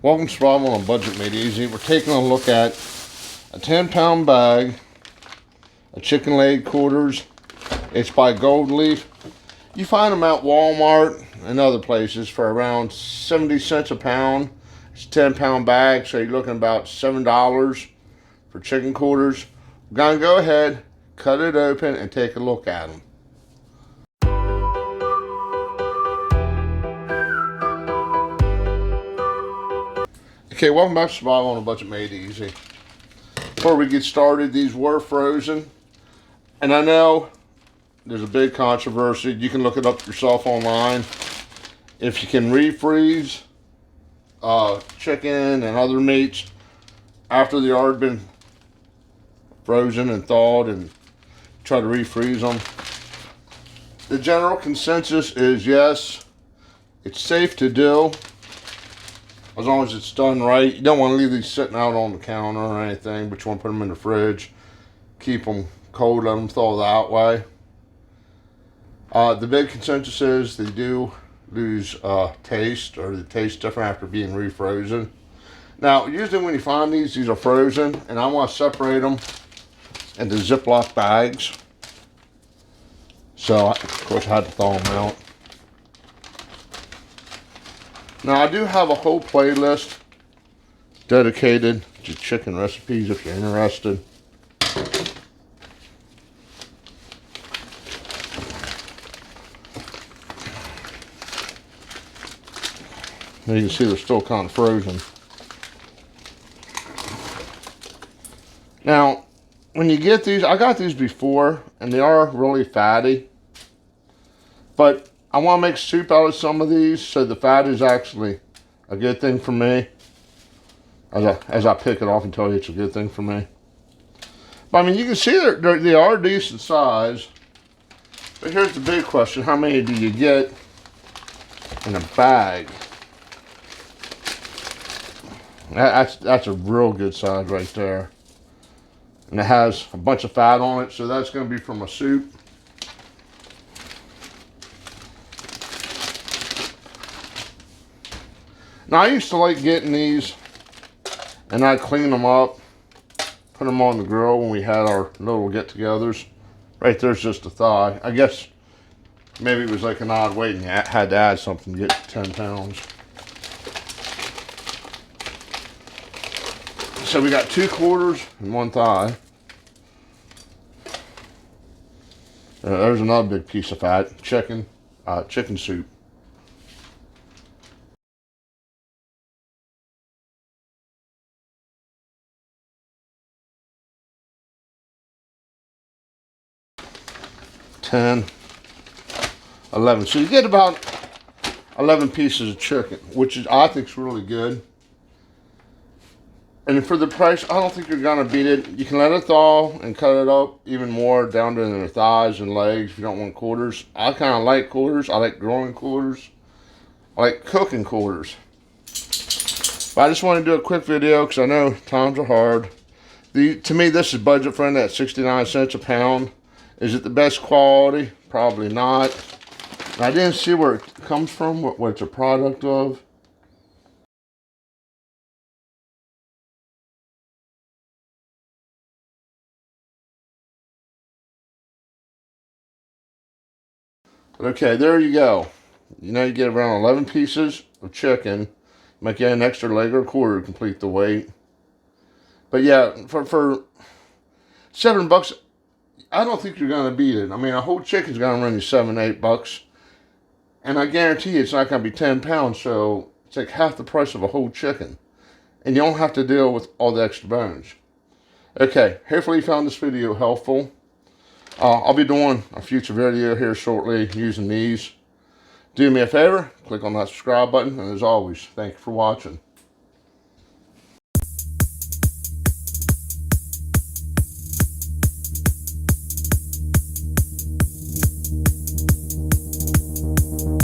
Welcome to Survival on a Budget Made Easy. We're taking a look at a 10-pound bag of chicken leg quarters. It's by Gold Leaf. You find them at Walmart and other places for around 70 cents a pound. It's a 10-pound bag, so you're looking about $7 for chicken quarters. We're going to go ahead, cut it open, and take a look at them. Okay, welcome back to Survival on a Budget Made Easy. Before we get started, these were frozen. And I know there's a big controversy. You can look it up yourself online. If you can refreeze chicken and other meats after they already been frozen and thawed and try to refreeze them. The general consensus is yes, it's safe to do. As long as it's done right. You don't want to leave these sitting out on the counter or anything, but you want to put them in the fridge. Keep them cold, let them thaw that way. The big consensus is they do lose taste, or they taste different after being refrozen. Now, usually when you find these are frozen, and I want to separate them into Ziploc bags. So, of course, I had to thaw them out. Now, I do have a whole playlist dedicated to chicken recipes if you're interested. Now you can see they're still kind of frozen. Now, when you get these, I got these before, and they are really fatty. But I want to make soup out of some of these, so the fat is actually a good thing for me. As I pick it off and tell you it's a good thing for me. But I mean, you can see they are decent size. But here's the big question: how many do you get in a bag? That's a real good size right there, and it has a bunch of fat on it, so that's going to be from a soup. Now, I used to like getting these, and I'd clean them up, put them on the grill when we had our little get-togethers. Right there's just a thigh. I guess maybe it was like an odd weight and you had to add something to get 10 pounds. So we got 2 quarters and 1 thigh. There's another big piece of fat, chicken soup. $10, $11. So you get about 11 pieces of chicken, which I think is really good. And for the price, I don't think you're gonna beat it. You can let it thaw and cut it up even more down to the thighs and legs if you don't want quarters. I kind of like quarters. I like grilling quarters. I like cooking quarters. But I just want to do a quick video because I know times are hard. To me, this is budget friendly at 69 cents a pound. Is it the best quality? Probably not. I didn't see where it comes from, what it's a product of. But okay, there you go. You know, you get around 11 pieces of chicken. Might get an extra leg or quarter to complete the weight. But yeah, for $7, I don't think you're going to beat it. I mean, a whole chicken's going to run you $7, $8. And I guarantee you it's not going to be 10 pounds, so it's like half the price of a whole chicken. And you don't have to deal with all the extra bones. Okay, hopefully you found this video helpful. I'll be doing a future video here shortly using these. Do me a favor, click on that subscribe button, and as always, thank you for watching.